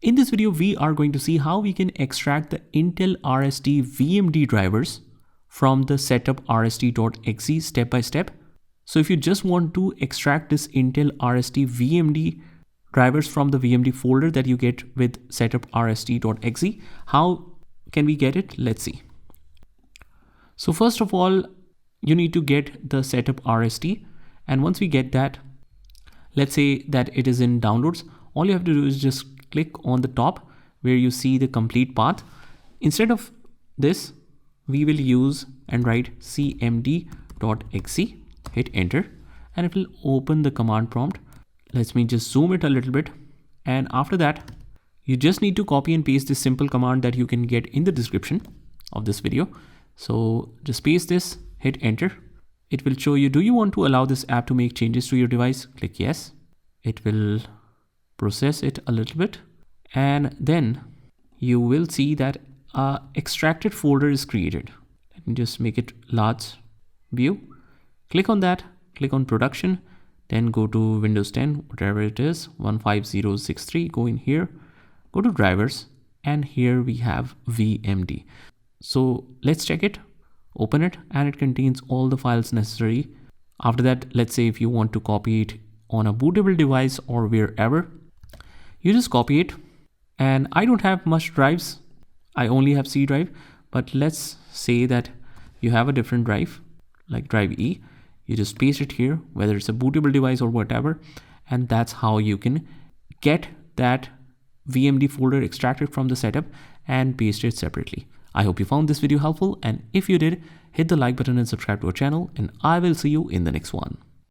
In this video, we are going to see how we can extract the Intel RST VMD drivers from the SetupRST.exe step by step. So if you just want to extract this Intel RST VMD drivers from the VMD folder that you get with SetupRST.exe, how can we get it? Let's see. So first of all, you need to get the SetupRST, and once we get that, let's say that it is in downloads, all you have to do is just click on the top where you see the complete path. Instead of this, we will use and write cmd.exe, hit enter, and it will open the command prompt. Let me just zoom it a little bit. And after that, you just need to copy and paste this simple command that you can get in the description of this video. So just paste this, hit enter. It will show you, do you want to allow this app to make changes to your device? Click yes. It will process it a little bit, and then you will see that a extracted folder is created. Let me just make it large view. Click on that, click on production, then go to Windows 10, whatever it is, 15063, go in here, go to drivers, and here we have VMD. So let's check it, open it, and it contains all the files necessary. After that, let's say if you want to copy it on a bootable device or wherever, you just copy it. And I don't have much drives, I only have C drive, but let's say that you have a different drive like drive E. You just paste it here, whether it's a bootable device or whatever, and that's how you can get that VMD folder extracted from the setup and paste it separately. I hope you found this video helpful, and if you did, hit the like button and subscribe to our channel, and I will see you in the next one.